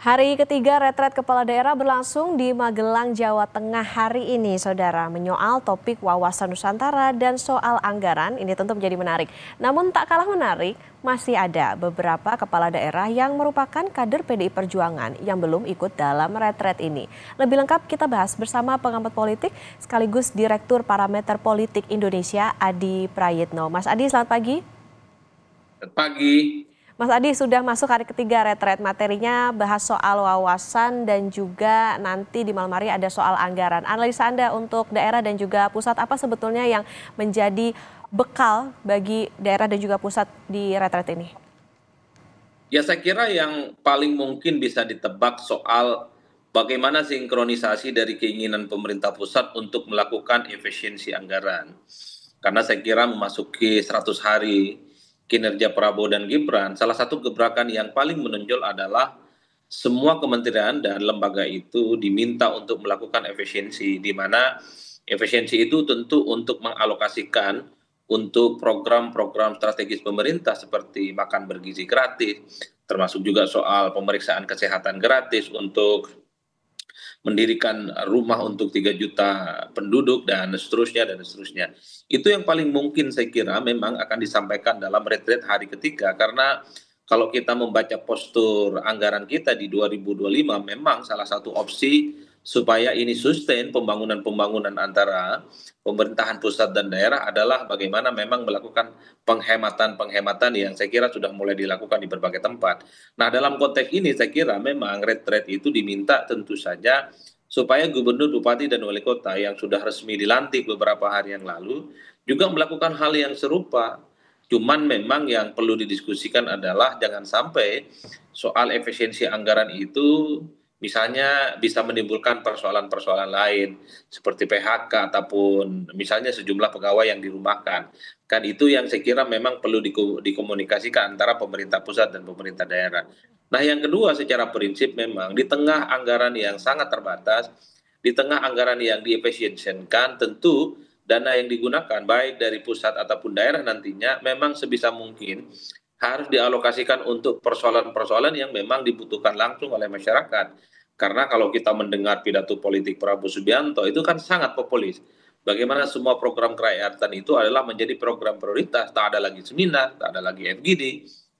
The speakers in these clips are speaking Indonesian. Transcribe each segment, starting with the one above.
Hari ketiga retret kepala daerah berlangsung di Magelang, Jawa Tengah hari ini, Saudara. Menyoal topik wawasan Nusantara dan soal anggaran, ini tentu menjadi menarik. Namun tak kalah menarik, masih ada beberapa kepala daerah yang merupakan kader PDI Perjuangan yang belum ikut dalam retret ini. Lebih lengkap kita bahas bersama pengamat politik sekaligus Direktur Parameter Politik Indonesia, Adi Prayitno. Mas Adi, selamat pagi. Selamat pagi. Mas Adi, sudah masuk hari ketiga retret, materinya bahas soal wawasan dan juga nanti di malam hari ada soal anggaran. Analisa Anda untuk daerah dan juga pusat, apa sebetulnya yang menjadi bekal bagi daerah dan juga pusat di retret ini? Ya, saya kira yang paling mungkin bisa ditebak soal bagaimana sinkronisasi dari keinginan pemerintah pusat untuk melakukan efisiensi anggaran. Karena saya kira memasuki 100 hari kinerja Prabowo dan Gibran, salah satu gebrakan yang paling menonjol adalah semua kementerian dan lembaga itu diminta untuk melakukan efisiensi, di mana efisiensi itu tentu untuk mengalokasikan untuk program-program strategis pemerintah seperti makan bergizi gratis, termasuk juga soal pemeriksaan kesehatan gratis untuk mendirikan rumah untuk 3 juta penduduk dan seterusnya dan seterusnya. Itu yang paling mungkin saya kira memang akan disampaikan dalam retret hari ketiga, karena kalau kita membaca postur anggaran kita di 2025 memang salah satu opsi supaya ini sustain pembangunan-pembangunan antara pemerintahan pusat dan daerah adalah bagaimana memang melakukan penghematan-penghematan yang saya kira sudah mulai dilakukan di berbagai tempat. Nah, dalam konteks ini saya kira memang retret itu diminta tentu saja supaya gubernur, bupati, dan wali kota yang sudah resmi dilantik beberapa hari yang lalu juga melakukan hal yang serupa. Cuman memang yang perlu didiskusikan adalah jangan sampai soal efisiensi anggaran itu misalnya bisa menimbulkan persoalan-persoalan lain seperti PHK ataupun misalnya sejumlah pegawai yang dirumahkan. Kan itu yang saya kira memang perlu dikomunikasikan antara pemerintah pusat dan pemerintah daerah. Nah, yang kedua secara prinsip memang di tengah anggaran yang sangat terbatas, di tengah anggaran yang diefisiensikan, tentu dana yang digunakan baik dari pusat ataupun daerah nantinya memang sebisa mungkin harus dialokasikan untuk persoalan-persoalan yang memang dibutuhkan langsung oleh masyarakat. Karena kalau kita mendengar pidato politik Prabowo Subianto itu kan sangat populis. Bagaimana semua program kerakyatan itu adalah menjadi program prioritas, tak ada lagi seminar, tak ada lagi FGD,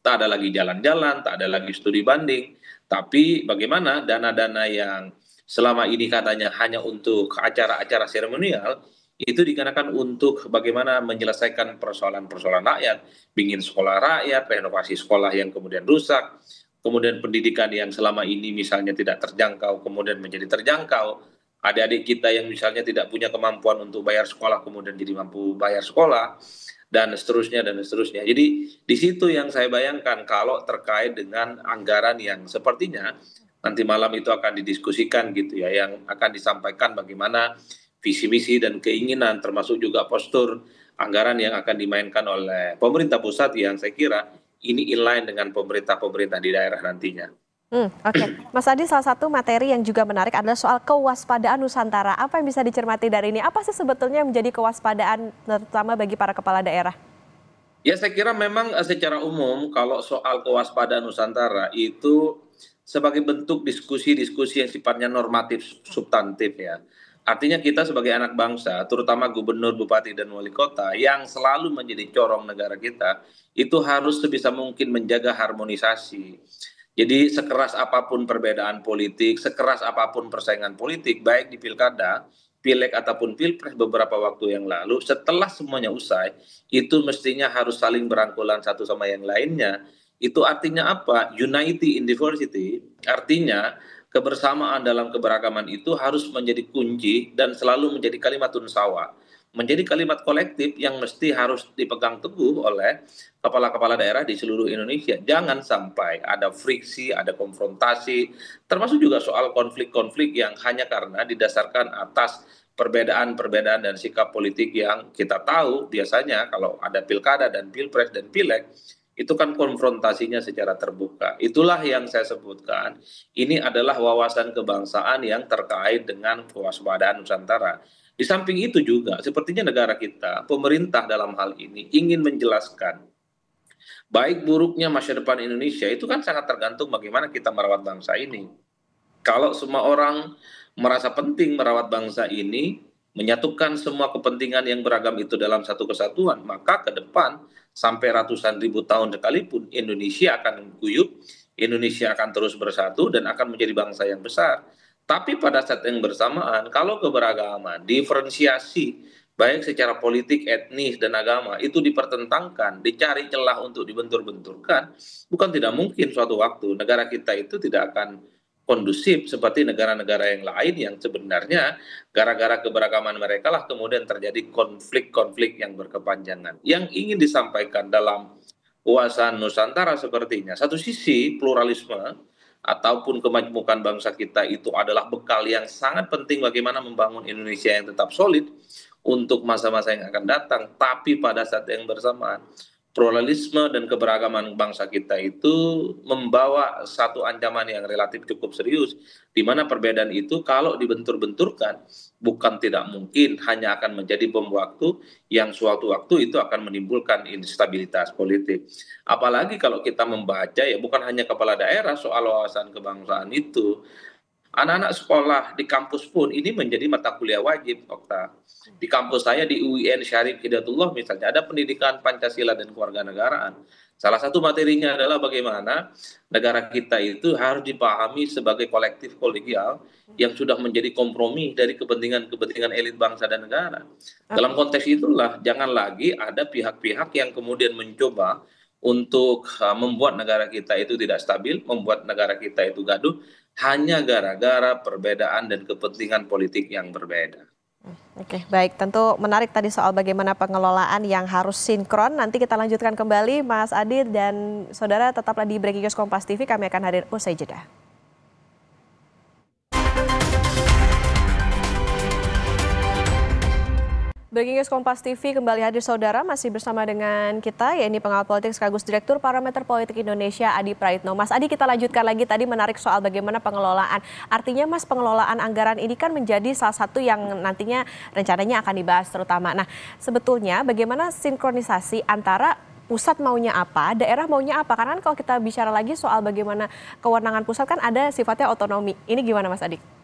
tak ada lagi jalan-jalan, tak ada lagi studi banding. Tapi bagaimana dana-dana yang selama ini katanya hanya untuk acara-acara seremonial, itu digunakan untuk bagaimana menyelesaikan persoalan-persoalan rakyat, bikin sekolah rakyat, renovasi sekolah yang kemudian rusak, kemudian pendidikan yang selama ini misalnya tidak terjangkau, kemudian menjadi terjangkau, adik-adik kita yang misalnya tidak punya kemampuan untuk bayar sekolah, kemudian jadi mampu bayar sekolah, dan seterusnya dan seterusnya. Jadi di situ yang saya bayangkan kalau terkait dengan anggaran yang sepertinya nanti malam itu akan didiskusikan gitu ya, yang akan disampaikan bagaimana visi misi dan keinginan termasuk juga postur anggaran yang akan dimainkan oleh pemerintah pusat yang saya kira ini inline dengan pemerintah-pemerintah di daerah nantinya. Oke. Mas Adi, salah satu materi yang juga menarik adalah soal kewaspadaan Nusantara. Apa yang bisa dicermati dari ini? Apa sih sebetulnya yang menjadi kewaspadaan terutama bagi para kepala daerah? Ya, saya kira memang secara umum kalau soal kewaspadaan Nusantara itu sebagai bentuk diskusi-diskusi yang sifatnya normatif substantif ya. Artinya kita sebagai anak bangsa, terutama gubernur, bupati, dan wali kota yang selalu menjadi corong negara kita, itu harus sebisa mungkin menjaga harmonisasi. Jadi sekeras apapun perbedaan politik, sekeras apapun persaingan politik, baik di pilkada, pileg ataupun pilpres beberapa waktu yang lalu, setelah semuanya usai, itu mestinya harus saling berangkulan satu sama yang lainnya. Itu artinya apa? Unity in diversity, artinya kebersamaan dalam keberagaman itu harus menjadi kunci dan selalu menjadi kalimat unsawa. Menjadi kalimat kolektif yang mesti harus dipegang teguh oleh kepala-kepala daerah di seluruh Indonesia. Jangan sampai ada friksi, ada konfrontasi, termasuk juga soal konflik-konflik yang hanya karena didasarkan atas perbedaan-perbedaan dan sikap politik yang kita tahu biasanya kalau ada pilkada dan pilpres dan pileg itu kan konfrontasinya secara terbuka. Itulah yang saya sebutkan. Ini adalah wawasan kebangsaan yang terkait dengan kewaspadaan Nusantara. Di samping itu juga, sepertinya negara kita, pemerintah dalam hal ini ingin menjelaskan baik buruknya masa depan Indonesia itu kan sangat tergantung bagaimana kita merawat bangsa ini. Kalau semua orang merasa penting merawat bangsa ini, menyatukan semua kepentingan yang beragam itu dalam satu kesatuan, maka ke depan sampai ratusan ribu tahun sekalipun Indonesia akan guyup, Indonesia akan terus bersatu dan akan menjadi bangsa yang besar. Tapi pada saat yang bersamaan, kalau keberagaman, diferensiasi, baik secara politik, etnis, dan agama, itu dipertentangkan, dicari celah untuk dibentur-benturkan, bukan tidak mungkin suatu waktu negara kita itu tidak akan kondusif seperti negara-negara yang lain yang sebenarnya gara-gara keberagaman mereka lah kemudian terjadi konflik-konflik yang berkepanjangan. Yang ingin disampaikan dalam wawasan Nusantara sepertinya, satu sisi pluralisme ataupun kemajmukan bangsa kita itu adalah bekal yang sangat penting bagaimana membangun Indonesia yang tetap solid untuk masa-masa yang akan datang. Tapi pada saat yang bersamaan, pluralisme dan keberagaman bangsa kita itu membawa satu ancaman yang relatif cukup serius, di mana perbedaan itu kalau dibentur-benturkan bukan tidak mungkin hanya akan menjadi bom waktu yang suatu waktu itu akan menimbulkan instabilitas politik. Apalagi kalau kita membaca ya bukan hanya kepala daerah soal wawasan kebangsaan itu, anak-anak sekolah di kampus pun ini menjadi mata kuliah wajib, Okta. Di kampus saya di UIN Syarif Hidayatullah misalnya ada pendidikan Pancasila dan kewarganegaraan. Salah satu materinya adalah bagaimana negara kita itu harus dipahami sebagai kolektif kolegial yang sudah menjadi kompromi dari kepentingan-kepentingan elit bangsa dan negara. Dalam Oke. konteks itulah jangan lagi ada pihak-pihak yang kemudian mencoba untuk membuat negara kita itu tidak stabil, membuat negara kita itu gaduh, hanya gara-gara perbedaan dan kepentingan politik yang berbeda. Oke, baik. Tentu menarik tadi soal bagaimana pengelolaan yang harus sinkron. Nanti kita lanjutkan kembali, Mas Adit dan saudara tetaplah di Breaking News Kompas TV. Kami akan hadir usai jeda. Breaking News Kompas TV kembali hadir saudara, masih bersama dengan kita, yaitu pengawal politik sekaligus Direktur Parameter Politik Indonesia Adi Praitno. Mas Adi, kita lanjutkan lagi tadi menarik soal bagaimana pengelolaan. Artinya Mas, pengelolaan anggaran ini kan menjadi salah satu yang nantinya rencananya akan dibahas terutama. Nah, sebetulnya bagaimana sinkronisasi antara pusat maunya apa, daerah maunya apa? Karena kan kalau kita bicara lagi soal bagaimana kewenangan pusat kan ada sifatnya otonomi. Ini gimana Mas Adi?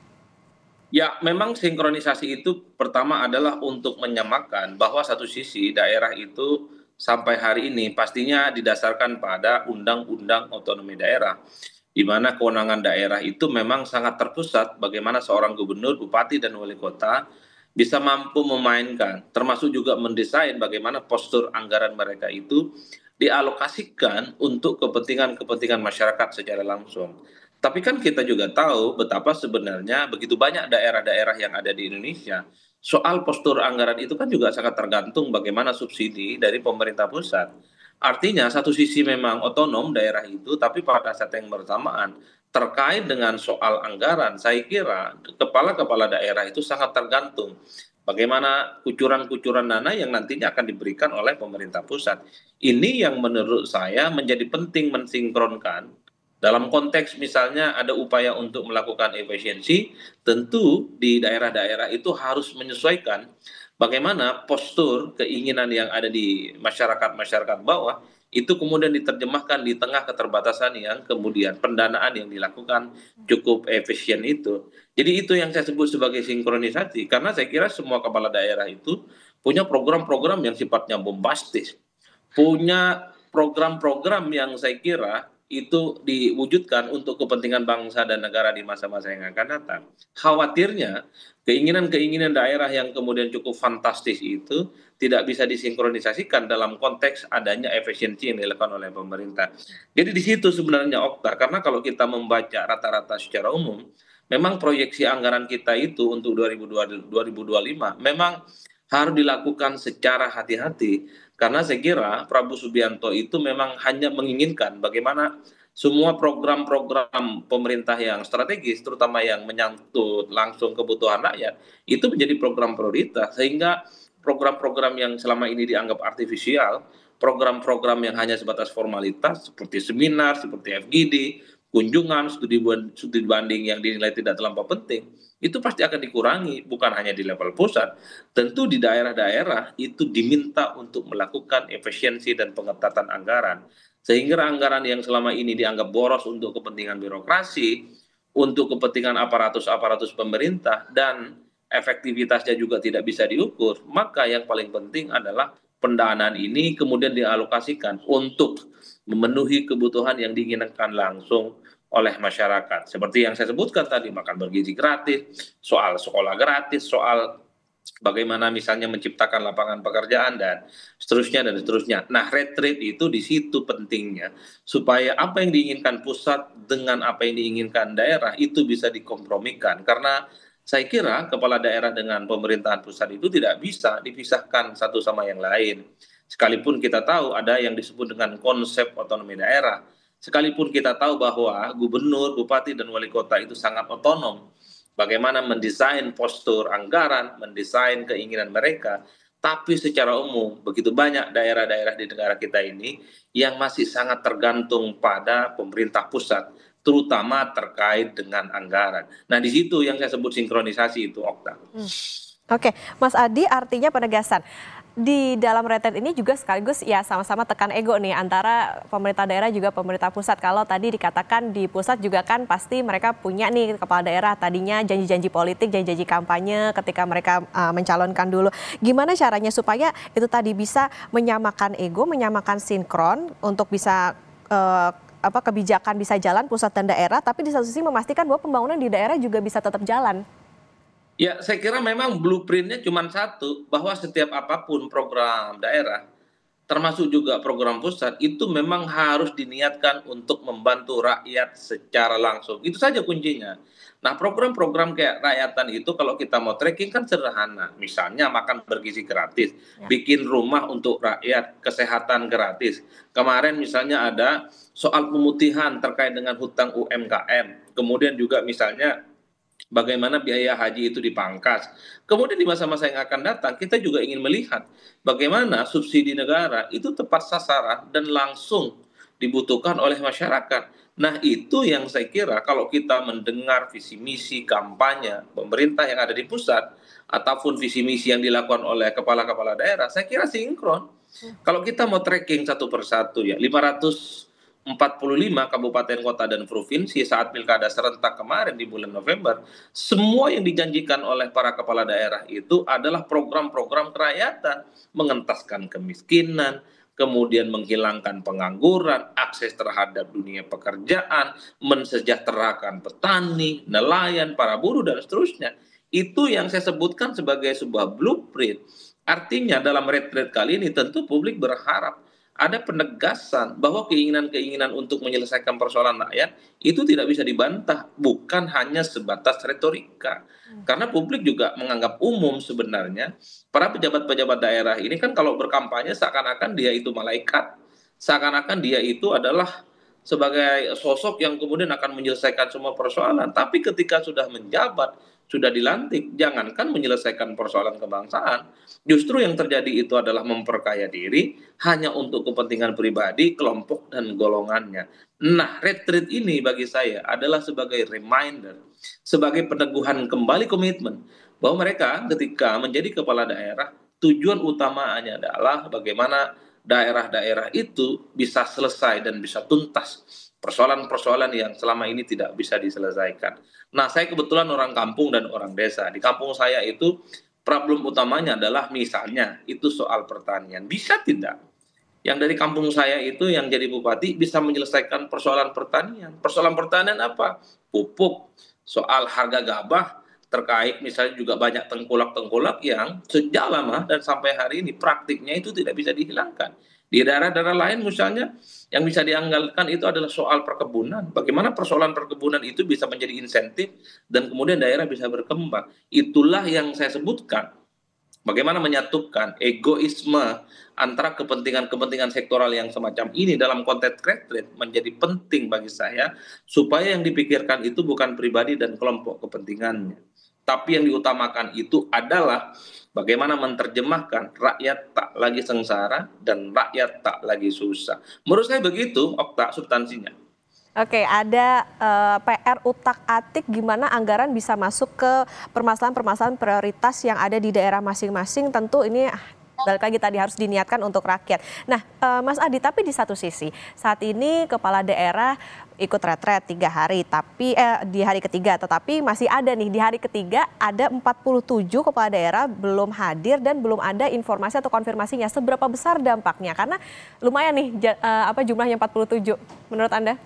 Ya, memang sinkronisasi itu pertama adalah untuk menyamakan bahwa satu sisi daerah itu sampai hari ini pastinya didasarkan pada Undang-Undang Otonomi Daerah, di mana kewenangan daerah itu memang sangat terpusat bagaimana seorang gubernur, bupati, dan wali kota bisa mampu memainkan, termasuk juga mendesain bagaimana postur anggaran mereka itu dialokasikan untuk kepentingan-kepentingan masyarakat secara langsung. Tapi kan kita juga tahu betapa sebenarnya begitu banyak daerah-daerah yang ada di Indonesia. Soal postur anggaran itu kan juga sangat tergantung bagaimana subsidi dari pemerintah pusat. Artinya satu sisi memang otonom daerah itu, tapi pada saat yang bersamaan terkait dengan soal anggaran, saya kira kepala-kepala daerah itu sangat tergantung bagaimana kucuran-kucuran dana yang nantinya akan diberikan oleh pemerintah pusat. Ini yang menurut saya menjadi penting mensinkronkan dalam konteks misalnya ada upaya untuk melakukan efisiensi, tentu di daerah-daerah itu harus menyesuaikan bagaimana postur keinginan yang ada di masyarakat-masyarakat bawah itu kemudian diterjemahkan di tengah keterbatasan yang kemudian pendanaan yang dilakukan cukup efisien itu. Jadi itu yang saya sebut sebagai sinkronisasi karena saya kira semua kepala daerah itu punya program-program yang sifatnya bombastis, punya program-program yang saya kira itu diwujudkan untuk kepentingan bangsa dan negara di masa-masa yang akan datang. Khawatirnya keinginan-keinginan daerah yang kemudian cukup fantastis itu tidak bisa disinkronisasikan dalam konteks adanya efisiensi yang dilakukan oleh pemerintah. Jadi di situ sebenarnya Okta, karena kalau kita membaca rata-rata secara umum, memang proyeksi anggaran kita itu untuk 2025 memang harus dilakukan secara hati-hati karena saya kira Prabowo Subianto itu memang hanya menginginkan bagaimana semua program-program pemerintah yang strategis, terutama yang menyangkut langsung kebutuhan rakyat, itu menjadi program prioritas. Sehingga program-program yang selama ini dianggap artifisial, program-program yang hanya sebatas formalitas, seperti seminar, seperti FGD, kunjungan, studi banding yang dinilai tidak terlampau penting, itu pasti akan dikurangi, bukan hanya di level pusat, tentu di daerah-daerah itu diminta untuk melakukan efisiensi dan pengetatan anggaran. Sehingga anggaran yang selama ini dianggap boros untuk kepentingan birokrasi, untuk kepentingan aparatus-aparatus pemerintah, dan efektivitasnya juga tidak bisa diukur, maka yang paling penting adalah pendanaan ini kemudian dialokasikan untuk memenuhi kebutuhan yang diinginkan langsung oleh masyarakat. Seperti yang saya sebutkan tadi, makan bergizi gratis, soal sekolah gratis, soal bagaimana misalnya menciptakan lapangan pekerjaan dan seterusnya dan seterusnya. Nah, retreat itu di situ pentingnya supaya apa yang diinginkan pusat dengan apa yang diinginkan daerah itu bisa dikompromikan karena saya kira kepala daerah dengan pemerintahan pusat itu tidak bisa dipisahkan satu sama yang lain. Sekalipun kita tahu ada yang disebut dengan konsep otonomi daerah, sekalipun kita tahu bahwa gubernur, bupati, dan wali kota itu sangat otonom, bagaimana mendesain postur anggaran, mendesain keinginan mereka. Tapi secara umum, begitu banyak daerah-daerah di negara kita ini yang masih sangat tergantung pada pemerintah pusat, terutama terkait dengan anggaran. Nah, di situ yang saya sebut sinkronisasi itu, Okta. Oke, Mas Adi, artinya penegasan. Di dalam retret ini juga sekaligus ya sama-sama tekan ego nih antara pemerintah daerah juga pemerintah pusat. Kalau tadi dikatakan di pusat juga kan pasti mereka punya nih kepala daerah tadinya janji-janji politik, janji-janji kampanye ketika mereka mencalonkan dulu. Gimana caranya supaya itu tadi bisa menyamakan ego, menyamakan sinkron untuk bisa kebijakan bisa jalan pusat dan daerah, tapi di satu sisi memastikan bahwa pembangunan di daerah juga bisa tetap jalan. Ya, saya kira memang blueprintnya cuma satu, bahwa setiap apapun program daerah, termasuk juga program pusat, itu memang harus diniatkan untuk membantu rakyat secara langsung. Itu saja kuncinya. Nah, program-program kayak rakyatan itu kalau kita mau tracking kan sederhana. Misalnya makan bergizi gratis, bikin rumah untuk rakyat, kesehatan gratis. Kemarin misalnya ada soal pemutihan terkait dengan hutang UMKM. Kemudian juga misalnya bagaimana biaya haji itu dipangkas. Kemudian di masa-masa yang akan datang, kita juga ingin melihat bagaimana subsidi negara itu tepat sasaran dan langsung dibutuhkan oleh masyarakat. Nah, itu yang saya kira kalau kita mendengar visi misi kampanye pemerintah yang ada di pusat ataupun visi misi yang dilakukan oleh kepala-kepala daerah, saya kira sinkron. Kalau kita mau tracking satu persatu ya, 545 kabupaten kota dan provinsi saat pilkada serentak kemarin di bulan November, semua yang dijanjikan oleh para kepala daerah itu adalah program-program kerakyatan, mengentaskan kemiskinan, kemudian menghilangkan pengangguran, akses terhadap dunia pekerjaan, mensejahterakan petani, nelayan, para buruh, dan seterusnya. Itu yang saya sebutkan sebagai sebuah blueprint. Artinya dalam retret kali ini tentu publik berharap ada penegasan bahwa keinginan-keinginan untuk menyelesaikan persoalan rakyat itu tidak bisa dibantah, bukan hanya sebatas retorika. Karena publik juga menganggap umum sebenarnya para pejabat-pejabat daerah ini kan kalau berkampanye seakan-akan dia itu malaikat, seakan-akan dia itu adalah sebagai sosok yang kemudian akan menyelesaikan semua persoalan. Tapi ketika sudah menjabat, sudah dilantik, jangankan menyelesaikan persoalan kebangsaan, justru yang terjadi itu adalah memperkaya diri hanya untuk kepentingan pribadi, kelompok, dan golongannya. Nah, retreat ini bagi saya adalah sebagai reminder, sebagai peneguhan kembali komitmen bahwa mereka ketika menjadi kepala daerah, tujuan utamanya adalah bagaimana daerah-daerah itu bisa selesai dan bisa tuntas persoalan-persoalan yang selama ini tidak bisa diselesaikan. Nah, saya kebetulan orang kampung dan orang desa. Di kampung saya itu problem utamanya adalah misalnya itu soal pertanian. Bisa tidak? Yang dari kampung saya itu yang jadi bupati bisa menyelesaikan persoalan pertanian. Persoalan pertanian apa? Pupuk, soal harga gabah, terkait misalnya juga banyak tengkulak-tengkulak yang sejak lama dan sampai hari ini praktiknya itu tidak bisa dihilangkan. Di daerah-daerah lain misalnya yang bisa dianggalkan itu adalah soal perkebunan. Bagaimana persoalan perkebunan itu bisa menjadi insentif dan kemudian daerah bisa berkembang. Itulah yang saya sebutkan. Bagaimana menyatukan egoisme antara kepentingan-kepentingan sektoral yang semacam ini dalam konteks retreat menjadi penting bagi saya supaya yang dipikirkan itu bukan pribadi dan kelompok kepentingannya. Tapi yang diutamakan itu adalah bagaimana menerjemahkan rakyat tak lagi sengsara dan rakyat tak lagi susah. Menurut saya begitu, Okta, substansinya. Oke, ada PR utak-atik gimana anggaran bisa masuk ke permasalahan-permasalahan prioritas yang ada di daerah masing-masing. Tentu ini balik lagi tadi harus diniatkan untuk rakyat. Nah, Mas Adi, tapi di satu sisi saat ini kepala daerah ikut retret 3 hari, tapi di hari ketiga, tetapi masih ada nih di hari ketiga ada 47 kepala daerah belum hadir dan belum ada informasi atau konfirmasinya. Seberapa besar dampaknya? Karena lumayan nih jumlahnya 47 menurut Anda?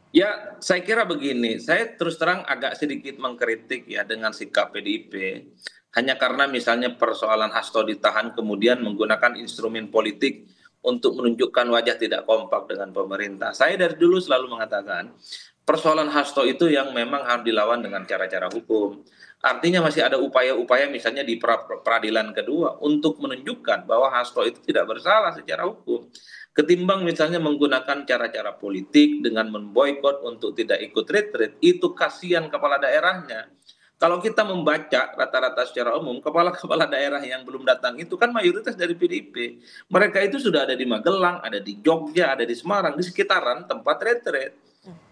Ya, saya kira begini, saya terus terang agak sedikit mengkritik ya dengan sikap PDIP, hanya karena misalnya persoalan Hasto ditahan kemudian menggunakan instrumen politik untuk menunjukkan wajah tidak kompak dengan pemerintah. Saya dari dulu selalu mengatakan, persoalan Hasto itu yang memang harus dilawan dengan cara-cara hukum. Artinya masih ada upaya-upaya misalnya di peradilan kedua untuk menunjukkan bahwa Hasto itu tidak bersalah secara hukum. Ketimbang misalnya menggunakan cara-cara politik dengan memboikot untuk tidak ikut retreat, itu kasihan kepala daerahnya. Kalau kita membaca rata-rata secara umum, kepala-kepala daerah yang belum datang itu kan mayoritas dari PDIP. Mereka itu sudah ada di Magelang, ada di Jogja, ada di Semarang, di sekitaran tempat retreat.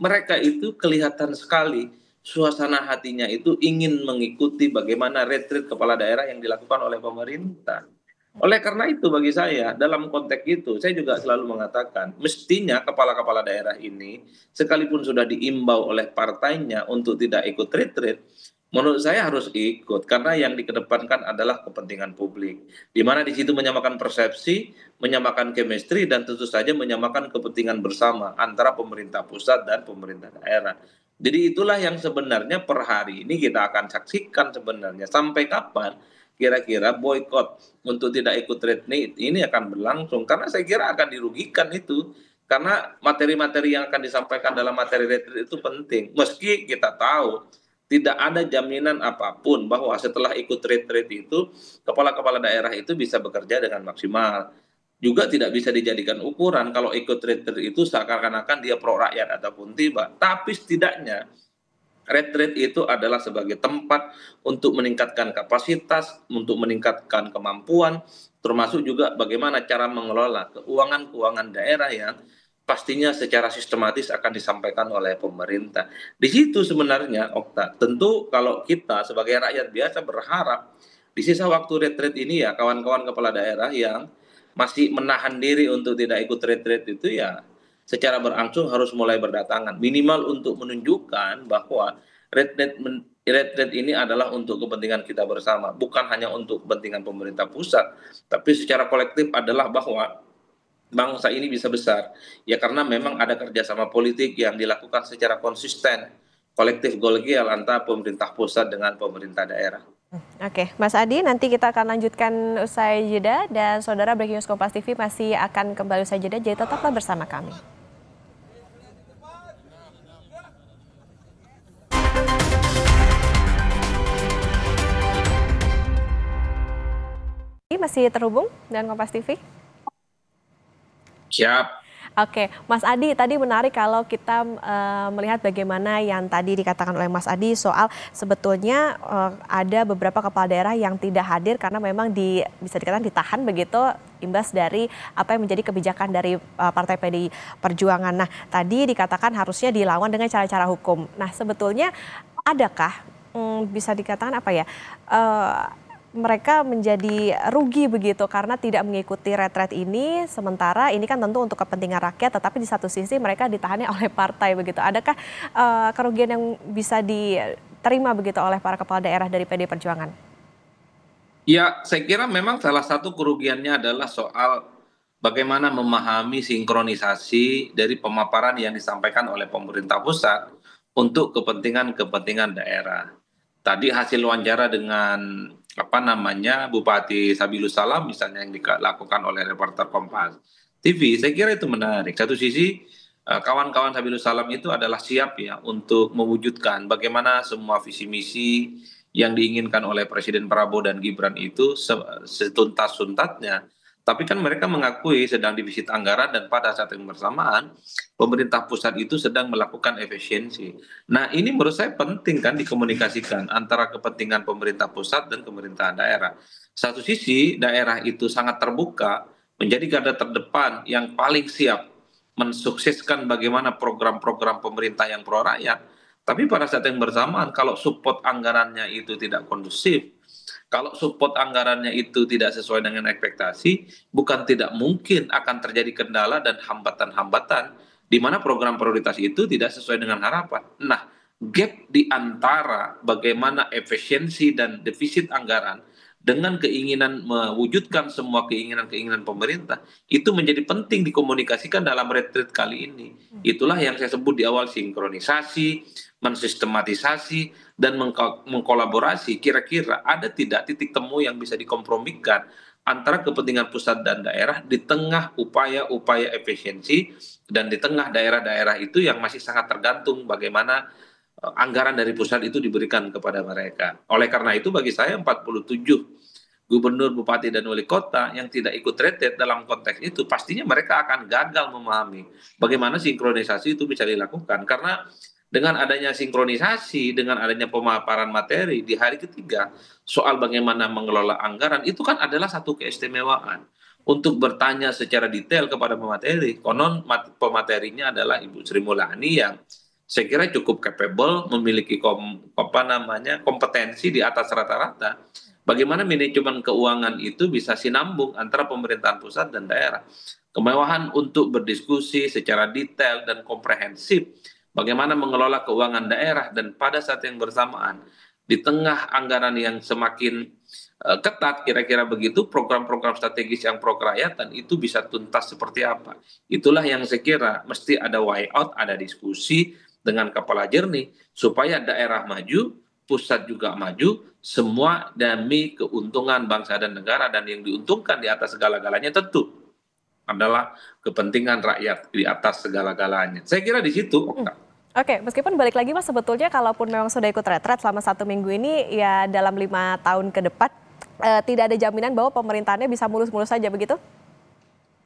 Mereka itu kelihatan sekali suasana hatinya itu ingin mengikuti bagaimana retreat kepala daerah yang dilakukan oleh pemerintah. Oleh karena itu bagi saya dalam konteks itu saya juga selalu mengatakan mestinya kepala-kepala daerah ini sekalipun sudah diimbau oleh partainya untuk tidak ikut retreat, menurut saya harus ikut karena yang dikedepankan adalah kepentingan publik. Di mana di situ menyamakan persepsi, menyamakan chemistry dan tentu saja menyamakan kepentingan bersama antara pemerintah pusat dan pemerintah daerah. Jadi itulah yang sebenarnya per hari ini kita akan saksikan sebenarnya sampai kapan kira-kira boykot untuk tidak ikut retreat ini akan berlangsung karena saya kira akan dirugikan itu karena materi-materi yang akan disampaikan dalam materi retreat itu penting meski kita tahu tidak ada jaminan apapun bahwa setelah ikut retreat itu kepala-kepala daerah itu bisa bekerja dengan maksimal juga tidak bisa dijadikan ukuran kalau ikut retreat itu seakan-akan dia pro rakyat ataupun tidak tapi setidaknya retreat itu adalah sebagai tempat untuk meningkatkan kapasitas, untuk meningkatkan kemampuan, termasuk juga bagaimana cara mengelola keuangan-keuangan daerah yang pastinya secara sistematis akan disampaikan oleh pemerintah. Di situ sebenarnya, Okta, tentu kalau kita sebagai rakyat biasa berharap di sisa waktu retreat ini ya kawan-kawan kepala daerah yang masih menahan diri untuk tidak ikut retreat itu ya secara berangsur harus mulai berdatangan minimal untuk menunjukkan bahwa retret ini adalah untuk kepentingan kita bersama bukan hanya untuk kepentingan pemerintah pusat tapi secara kolektif adalah bahwa bangsa ini bisa besar ya karena memang ada kerjasama politik yang dilakukan secara konsisten kolektif kolegial antara pemerintah pusat dengan pemerintah daerah. Oke, Mas Adi, nanti kita akan lanjutkan usai jeda dan saudara Breaking News Kompas TV masih akan kembali usai jeda, jadi tetaplah bersama kami. Masih terhubung dengan Kompas TV? Siap. Oke, Mas Adi, tadi menarik kalau kita melihat bagaimana yang tadi dikatakan oleh Mas Adi soal sebetulnya ada beberapa kepala daerah yang tidak hadir karena memang bisa dikatakan ditahan begitu imbas dari apa yang menjadi kebijakan dari Partai PDI Perjuangan. Nah, tadi dikatakan harusnya dilawan dengan cara-cara hukum. Nah, sebetulnya adakah bisa dikatakan apa ya? Mereka menjadi rugi begitu karena tidak mengikuti retret ini, sementara ini kan tentu untuk kepentingan rakyat, tetapi di satu sisi mereka ditahannya oleh partai begitu. Adakah kerugian yang bisa diterima begitu oleh para kepala daerah dari PD Perjuangan? Ya, saya kira memang salah satu kerugiannya adalah soal bagaimana memahami sinkronisasi dari pemaparan yang disampaikan oleh pemerintah pusat untuk kepentingan-kepentingan daerah. Tadi hasil wawancara dengan Bupati Sabilus Salam misalnya yang dilakukan oleh reporter Kompas TV, saya kira itu menarik. Satu sisi kawan-kawan Sabilus Salam itu adalah siap ya untuk mewujudkan bagaimana semua visi misi yang diinginkan oleh Presiden Prabowo dan Gibran itu setuntas-tuntasnya. Tapi kan mereka mengakui sedang defisit anggaran dan pada saat yang bersamaan pemerintah pusat itu sedang melakukan efisiensi. Nah ini menurut saya penting kan dikomunikasikan antara kepentingan pemerintah pusat dan pemerintahan daerah. Satu sisi daerah itu sangat terbuka menjadi garda terdepan yang paling siap mensukseskan bagaimana program-program pemerintah yang pro rakyat. Tapi pada saat yang bersamaan kalau support anggarannya itu tidak kondusif, Kalau support anggarannya itu tidak sesuai dengan ekspektasi, bukan tidak mungkin akan terjadi kendala dan hambatan-hambatan di mana program prioritas itu tidak sesuai dengan harapan. Nah, gap di antara bagaimana efisiensi dan defisit anggaran dengan keinginan mewujudkan semua keinginan-keinginan pemerintah itu menjadi penting dikomunikasikan dalam retreat kali ini. Itulah yang saya sebut di awal sinkronisasi, mensistematisasi, dan mengkolaborasi. Kira-kira ada tidak titik temu yang bisa dikompromikan antara kepentingan pusat dan daerah di tengah upaya-upaya efisiensi dan di tengah daerah-daerah itu yang masih sangat tergantung bagaimana anggaran dari pusat itu diberikan kepada mereka. Oleh karena itu bagi saya 47 gubernur, bupati, dan wali kota yang tidak ikut retret dalam konteks itu, pastinya mereka akan gagal memahami bagaimana sinkronisasi itu bisa dilakukan. Karena dengan adanya sinkronisasi, dengan adanya pemaparan materi di hari ketiga, soal bagaimana mengelola anggaran, itu kan adalah satu keistimewaan. Untuk bertanya secara detail kepada pemateri, konon pematerinya adalah Ibu Sri Mulyani yang saya kira cukup capable, memiliki kompetensi di atas rata-rata. Bagaimana manajemen keuangan itu bisa sinambung antara pemerintahan pusat dan daerah. Kemewahan untuk berdiskusi secara detail dan komprehensif bagaimana mengelola keuangan daerah dan pada saat yang bersamaan di tengah anggaran yang semakin ketat kira-kira begitu program-program strategis yang pro kerakyatan itu bisa tuntas seperti apa. Itulah yang saya kira mesti ada way out, ada diskusi dengan kepala jernih supaya daerah maju, pusat juga maju, semua demi keuntungan bangsa dan negara, dan yang diuntungkan di atas segala-galanya tentu adalah kepentingan rakyat di atas segala-galanya. Saya kira di situ, Okta. Oke, meskipun balik lagi Mas, sebetulnya kalaupun memang sudah ikut retret selama 1 minggu ini, ya dalam 5 tahun ke depan tidak ada jaminan bahwa pemerintahannya bisa mulus-mulus saja begitu?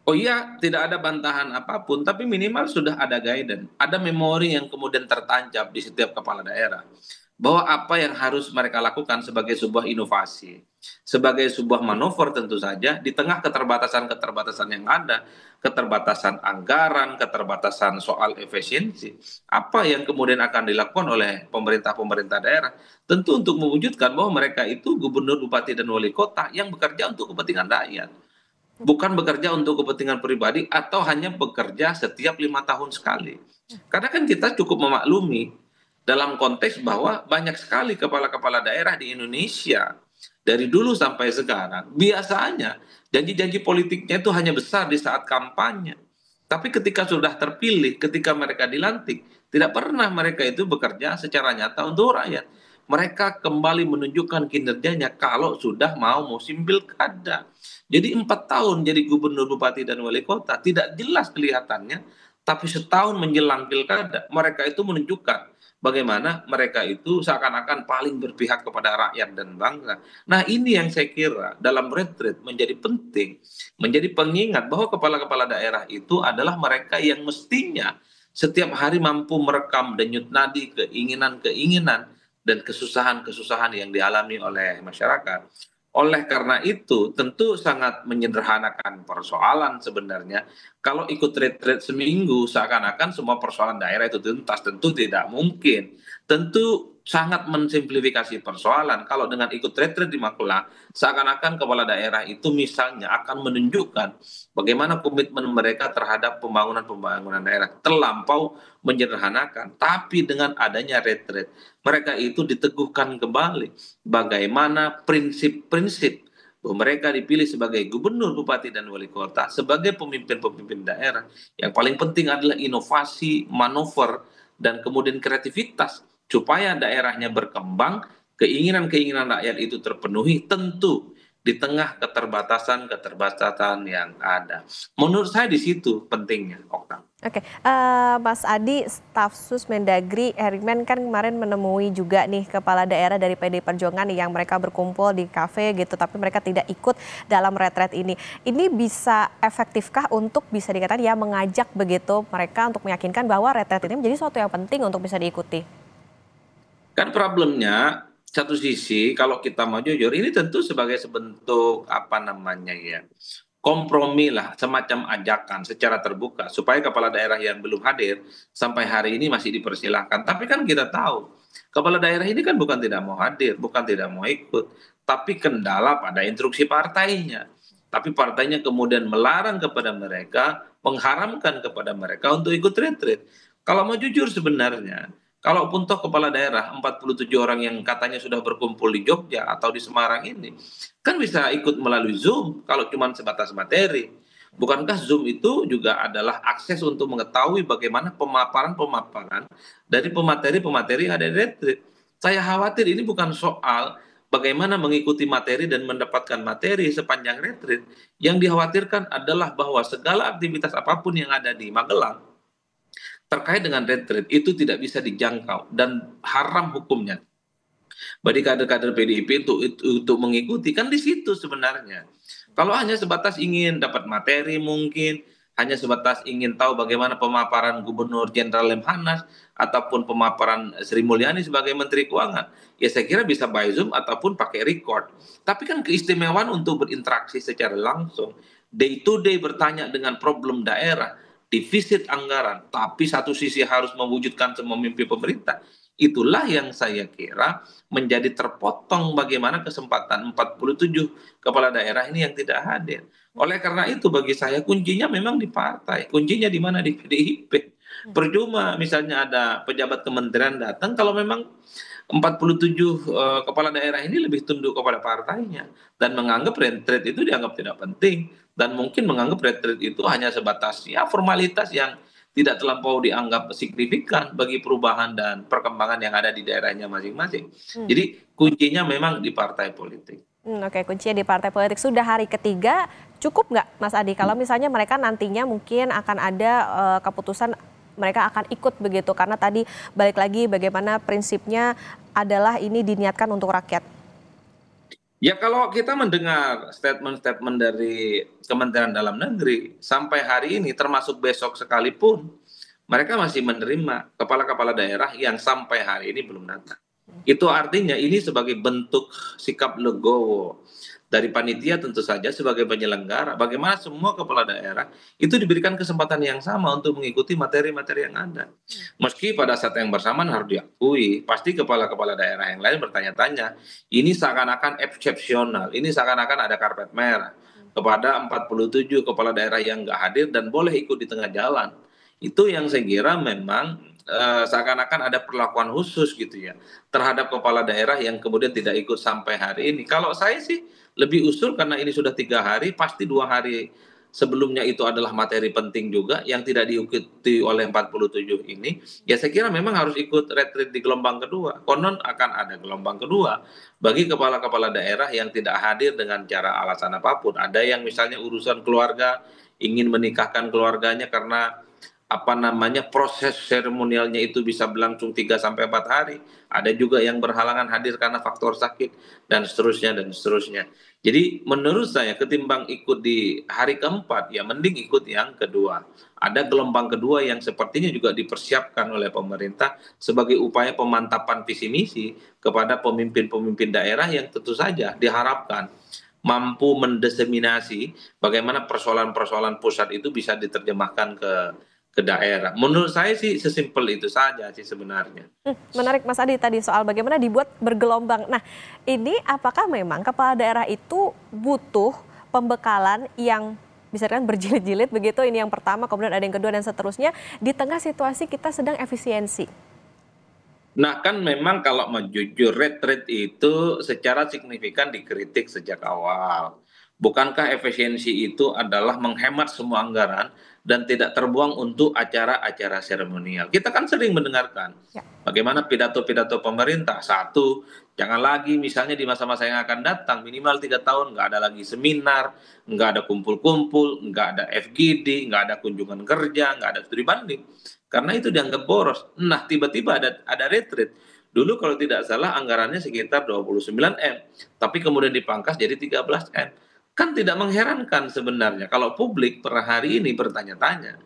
Oh iya, tidak ada bantahan apapun, tapi minimal sudah ada guidance, ada memori yang kemudian tertancap di setiap kepala daerah. Bahwa apa yang harus mereka lakukan sebagai sebuah inovasi, sebagai sebuah manuver tentu saja, di tengah keterbatasan-keterbatasan yang ada, keterbatasan anggaran, keterbatasan soal efisiensi, apa yang kemudian akan dilakukan oleh pemerintah-pemerintah daerah, tentu untuk mewujudkan bahwa mereka itu gubernur, bupati, dan wali kota yang bekerja untuk kepentingan rakyat. Bukan bekerja untuk kepentingan pribadi atau hanya bekerja setiap 5 tahun sekali. Karena kan kita cukup memaklumi dalam konteks bahwa banyak sekali kepala-kepala daerah di Indonesia dari dulu sampai sekarang biasanya janji-janji politiknya itu hanya besar di saat kampanye. Tapi ketika sudah terpilih, ketika mereka dilantik, tidak pernah mereka itu bekerja secara nyata untuk rakyat. Mereka kembali menunjukkan kinerjanya kalau sudah mau musim pilkada. Jadi 4 tahun jadi gubernur, bupati, dan wali kota tidak jelas kelihatannya, tapi setahun menjelang pilkada mereka itu menunjukkan bagaimana mereka itu seakan-akan paling berpihak kepada rakyat dan bangsa. Nah ini yang saya kira dalam retreat menjadi penting, menjadi pengingat bahwa kepala-kepala daerah itu adalah mereka yang mestinya setiap hari mampu merekam denyut nadi keinginan-keinginan dan kesusahan-kesusahan yang dialami oleh masyarakat. Oleh karena itu, tentu sangat menyederhanakan persoalan sebenarnya. Kalau ikut retreat seminggu, seakan-akan semua persoalan daerah itu tuntas. Tentu tidak mungkin. Tentu sangat mensimplifikasi persoalan. Kalau dengan ikut retreat di Magelang, seakan-akan kepala daerah itu misalnya akan menunjukkan bagaimana komitmen mereka terhadap pembangunan-pembangunan daerah. Terlampau menyederhanakan. Tapi dengan adanya retreat, mereka itu diteguhkan kembali bagaimana prinsip-prinsip bahwa mereka dipilih sebagai gubernur, bupati, dan wali kota sebagai pemimpin-pemimpin daerah. Yang paling penting adalah inovasi, manuver, dan kemudian kreativitas supaya daerahnya berkembang, keinginan-keinginan rakyat itu terpenuhi tentu di tengah keterbatasan-keterbatasan yang ada. Menurut saya di situ pentingnya, Okta. Oke, Mas Adi, staf sus Mendagri Herimen kan kemarin menemui juga nih kepala daerah dari PD Perjuangan yang mereka berkumpul di kafe gitu, tapi mereka tidak ikut dalam retret ini. Ini bisa efektifkah untuk bisa dikatakan ya mengajak begitu mereka untuk meyakinkan bahwa retret ini menjadi sesuatu yang penting untuk bisa diikuti? Kan problemnya satu sisi kalau kita mau jujur ini tentu sebagai sebentuk apa namanya ya kompromi lah, semacam ajakan secara terbuka supaya kepala daerah yang belum hadir sampai hari ini masih dipersilahkan. Tapi kan kita tahu kepala daerah ini kan bukan tidak mau hadir, bukan tidak mau ikut, tapi kendala pada instruksi partainya. Tapi partainya kemudian melarang kepada mereka, mengharamkan kepada mereka untuk ikut retreat. Kalau mau jujur sebenarnya, kalaupun toh kepala daerah 47 orang yang katanya sudah berkumpul di Jogja atau di Semarang ini, kan bisa ikut melalui Zoom kalau cuma sebatas materi. Bukankah Zoom itu juga adalah akses untuk mengetahui bagaimana pemaparan-pemaparan dari pemateri-pemateri yang ada di retreat? Saya khawatir ini bukan soal bagaimana mengikuti materi dan mendapatkan materi sepanjang retreat. Yang dikhawatirkan adalah bahwa segala aktivitas apapun yang ada di Magelang terkait dengan retreat itu tidak bisa dijangkau dan haram hukumnya bagi kader-kader PDIP untuk mengikuti, kan di situ sebenarnya. Kalau hanya sebatas ingin dapat materi mungkin, hanya sebatas ingin tahu bagaimana pemaparan Gubernur Jenderal Lemhanas ataupun pemaparan Sri Mulyani sebagai Menteri Keuangan, ya saya kira bisa by Zoom ataupun pakai record. Tapi kan keistimewaan untuk berinteraksi secara langsung, day to day bertanya dengan problem daerah, defisit anggaran, tapi satu sisi harus mewujudkan semua mimpi pemerintah. Itulah yang saya kira menjadi terpotong bagaimana kesempatan 47 kepala daerah ini yang tidak hadir. Oleh karena itu bagi saya kuncinya memang di partai, kuncinya di mana di PDIP. Percuma misalnya ada pejabat kementerian datang kalau memang 47 kepala daerah ini lebih tunduk kepada partainya dan menganggap retreat itu dianggap tidak penting dan mungkin menganggap retreat itu hanya sebatas ya formalitas yang tidak terlampau dianggap signifikan bagi perubahan dan perkembangan yang ada di daerahnya masing-masing. Hmm. Jadi kuncinya memang di partai politik. Oke, kuncinya di partai politik. Sudah hari ketiga, cukup nggak Mas Adi? Kalau misalnya mereka nantinya mungkin akan ada keputusan mereka akan ikut begitu, karena tadi balik lagi bagaimana prinsipnya adalah ini diniatkan untuk rakyat. Ya kalau kita mendengar statement-statement dari Kementerian Dalam Negeri sampai hari ini termasuk besok sekalipun mereka masih menerima kepala-kepala daerah yang sampai hari ini belum datang. Itu artinya ini sebagai bentuk sikap legowo dari panitia tentu saja sebagai penyelenggara. Bagaimana semua kepala daerah itu diberikan kesempatan yang sama untuk mengikuti materi-materi yang ada. Meski pada saat yang bersamaan harus diakui, pasti kepala-kepala daerah yang lain bertanya-tanya, ini seakan-akan eksepsional, ini seakan-akan ada karpet merah kepada 47 kepala daerah yang nggak hadir dan boleh ikut di tengah jalan. Itu yang saya kira memang seakan-akan ada perlakuan khusus gitu ya terhadap kepala daerah yang kemudian tidak ikut sampai hari ini. Kalau saya sih lebih usul karena ini sudah 3 hari, pasti 2 hari sebelumnya itu adalah materi penting juga yang tidak diikuti oleh 47 ini. Ya saya kira memang harus ikut retreat di gelombang kedua. Konon akan ada gelombang kedua bagi kepala-kepala daerah yang tidak hadir dengan cara alasan apapun. Ada yang misalnya urusan keluarga, ingin menikahkan keluarganya karena apa namanya proses seremonialnya itu bisa berlangsung 3 sampai 4 hari. Ada juga yang berhalangan hadir karena faktor sakit dan seterusnya dan seterusnya. Jadi menurut saya ketimbang ikut di hari keempat ya mending ikut yang kedua. Ada gelombang kedua yang sepertinya juga dipersiapkan oleh pemerintah sebagai upaya pemantapan visi misi kepada pemimpin-pemimpin daerah yang tentu saja diharapkan mampu mendeseminasi bagaimana persoalan-persoalan pusat itu bisa diterjemahkan ke daerah. Menurut saya sih sesimpel itu saja sih sebenarnya. Menarik Mas Adi tadi soal bagaimana dibuat bergelombang. Nah, ini apakah memang kepala daerah itu butuh pembekalan yang bisa kan berjilid-jilid begitu, ini yang pertama, kemudian ada yang kedua dan seterusnya, di tengah situasi kita sedang efisiensi. Nah kan memang kalau mau jujur retreat itu secara signifikan dikritik sejak awal. Bukankah efisiensi itu adalah menghemat semua anggaran dan tidak terbuang untuk acara-acara seremonial. Kita kan sering mendengarkan Ya. bagaimana pidato-pidato pemerintah. Satu, jangan lagi misalnya di masa-masa yang akan datang minimal 3 tahun nggak ada lagi seminar, nggak ada kumpul-kumpul, nggak ada FGD, nggak ada kunjungan kerja, nggak ada studi banding. Karena itu dianggap boros. Nah tiba-tiba ada retreat. Dulu kalau tidak salah anggarannya sekitar 29 M, tapi kemudian dipangkas jadi 13 M. Kan tidak mengherankan sebenarnya kalau publik per hari ini bertanya-tanya,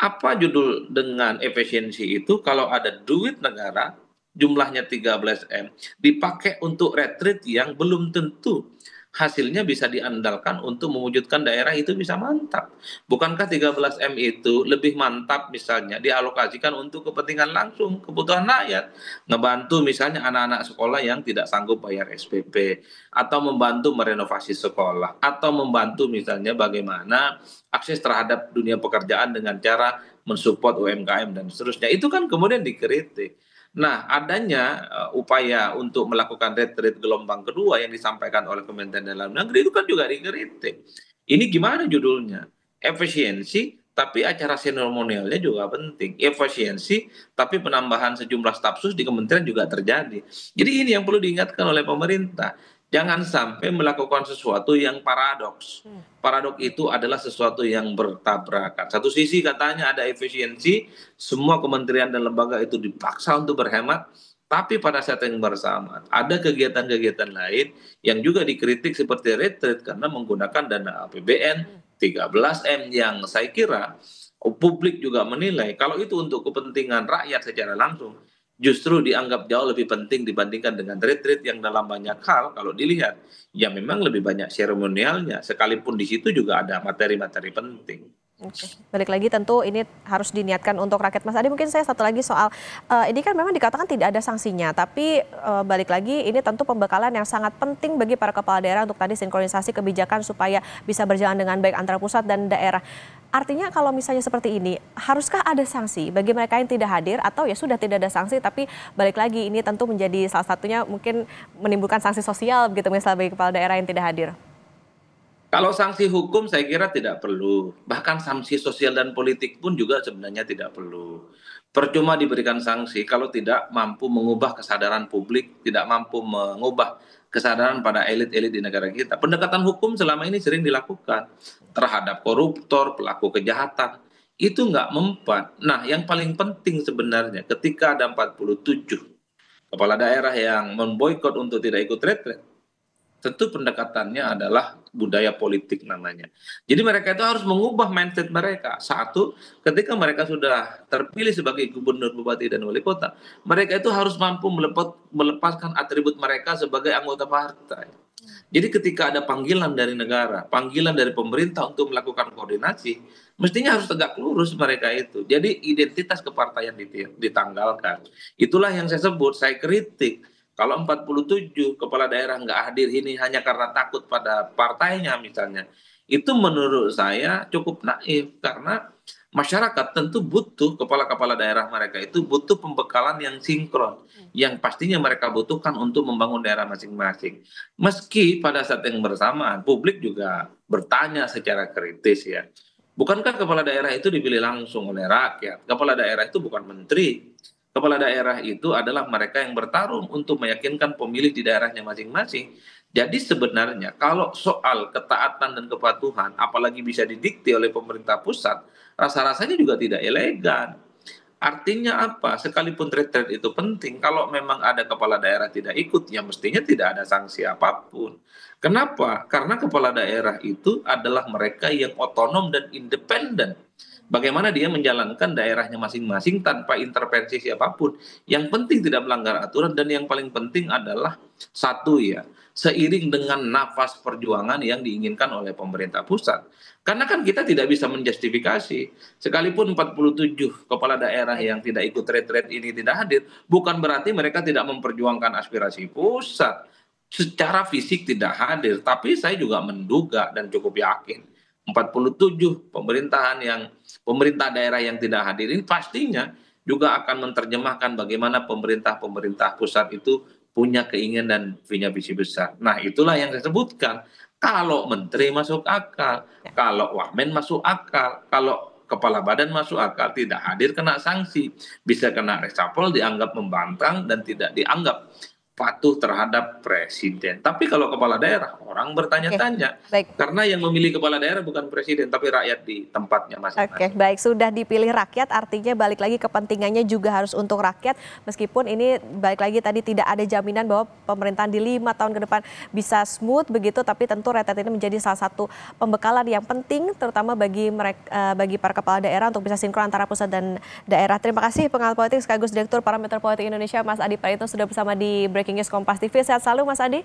apa judul dengan efisiensi itu kalau ada duit negara jumlahnya 13 M dipakai untuk retreat yang belum tentu hasilnya bisa diandalkan untuk mewujudkan daerah itu bisa mantap. Bukankah 13M itu lebih mantap misalnya dialokasikan untuk kepentingan langsung, kebutuhan rakyat, ngebantu misalnya anak-anak sekolah yang tidak sanggup bayar SPP, atau membantu merenovasi sekolah, atau membantu misalnya bagaimana akses terhadap dunia pekerjaan dengan cara mensupport UMKM dan seterusnya. Itu kan kemudian dikritik. Nah, adanya upaya untuk melakukan retreat gelombang kedua yang disampaikan oleh Kementerian Dalam Negeri itu kan juga dikritik. Ini gimana judulnya? Efisiensi, tapi acara seremonialnya juga penting. Efisiensi, tapi penambahan sejumlah staf sus di kementerian juga terjadi. Jadi ini yang perlu diingatkan oleh pemerintah. Jangan sampai melakukan sesuatu yang paradoks. Paradoks itu adalah sesuatu yang bertabrakan. Satu sisi katanya ada efisiensi, semua kementerian dan lembaga itu dipaksa untuk berhemat, tapi pada saat yang bersamaan ada kegiatan-kegiatan lain yang juga dikritik seperti retreat karena menggunakan dana APBN 13M yang saya kira publik juga menilai kalau itu untuk kepentingan rakyat secara langsung justru dianggap jauh lebih penting dibandingkan dengan retreat yang dalam banyak hal kalau dilihat ya memang lebih banyak seremonialnya sekalipun di situ juga ada materi-materi penting. Oke. Balik lagi tentu ini harus diniatkan untuk rakyat. Mas Adi, mungkin saya satu lagi soal ini kan memang dikatakan tidak ada sanksinya, tapi balik lagi ini tentu pembekalan yang sangat penting bagi para kepala daerah untuk tadi sinkronisasi kebijakan supaya bisa berjalan dengan baik antara pusat dan daerah. Artinya kalau misalnya seperti ini, haruskah ada sanksi bagi mereka yang tidak hadir atau ya sudah tidak ada sanksi, tapi balik lagi ini tentu menjadi salah satunya mungkin menimbulkan sanksi sosial begitu misalnya bagi kepala daerah yang tidak hadir. Kalau sanksi hukum saya kira tidak perlu. Bahkan sanksi sosial dan politik pun juga sebenarnya tidak perlu. Percuma diberikan sanksi kalau tidak mampu mengubah kesadaran publik, tidak mampu mengubah kesadaran pada elit-elit di negara kita. Pendekatan hukum selama ini sering dilakukan terhadap koruptor, pelaku kejahatan. Itu nggak mempan. Nah, yang paling penting sebenarnya ketika ada 47 kepala daerah yang memboikot untuk tidak ikut retret, tentu pendekatannya adalah budaya politik namanya. Jadi mereka itu harus mengubah mindset mereka. Satu, ketika mereka sudah terpilih sebagai gubernur, bupati, dan wali kota, mereka itu harus mampu melepaskan atribut mereka sebagai anggota partai. Jadi ketika ada panggilan dari negara, panggilan dari pemerintah untuk melakukan koordinasi, mestinya harus tegak lurus mereka itu. Jadi identitas kepartaian ditanggalkan. Itulah yang saya sebut, saya kritik. Kalau 47 kepala daerah nggak hadir ini hanya karena takut pada partainya misalnya, itu menurut saya cukup naif karena masyarakat tentu butuh kepala-kepala daerah mereka itu butuh pembekalan yang sinkron, yang pastinya mereka butuhkan untuk membangun daerah masing-masing. Meski pada saat yang bersamaan publik juga bertanya secara kritis ya, bukankah kepala daerah itu dipilih langsung oleh rakyat? Kepala daerah itu bukan menteri. Kepala daerah itu adalah mereka yang bertarung untuk meyakinkan pemilih di daerahnya masing-masing. Jadi sebenarnya kalau soal ketaatan dan kepatuhan, apalagi bisa didikte oleh pemerintah pusat, rasa-rasanya juga tidak elegan. Artinya apa? Sekalipun retret itu penting, kalau memang ada kepala daerah tidak ikut, ya mestinya tidak ada sanksi apapun. Kenapa? Karena kepala daerah itu adalah mereka yang otonom dan independen. Bagaimana dia menjalankan daerahnya masing-masing tanpa intervensi siapapun. Yang penting tidak melanggar aturan dan yang paling penting adalah satu ya, seiring dengan nafas perjuangan yang diinginkan oleh pemerintah pusat. Karena kan kita tidak bisa menjustifikasi, sekalipun 47 kepala daerah yang tidak ikut retret ini tidak hadir, bukan berarti mereka tidak memperjuangkan aspirasi pusat. Secara fisik tidak hadir, tapi saya juga menduga dan cukup yakin 47 pemerintah daerah yang tidak hadir ini pastinya juga akan menerjemahkan bagaimana pemerintah pusat itu punya keinginan dan punya visi besar. Nah, itulah yang saya sebutkan. Kalau menteri masuk akal, kalau wamen masuk akal, kalau kepala badan masuk akal, tidak hadir kena sanksi, bisa kena reshuffle, dianggap membangkang dan tidak dianggap patuh terhadap presiden. Tapi kalau kepala daerah, orang bertanya-tanya. Baik. Karena yang memilih kepala daerah bukan presiden, tapi rakyat di tempatnya masing-masing. Oke, baik. Sudah dipilih rakyat, artinya balik lagi kepentingannya juga harus untuk rakyat. Meskipun ini balik lagi tadi tidak ada jaminan bahwa pemerintahan di 5 tahun ke depan bisa smooth begitu, tapi tentu retret ini menjadi salah satu pembekalan yang penting, terutama bagi para kepala daerah untuk bisa sinkron antara pusat dan daerah. Terima kasih pengamat politik sekaligus Direktur Parameter Politik Indonesia, Mas Adi Praitno sudah bersama di Breaking News Kompas TV. Sehat selalu Mas Adi.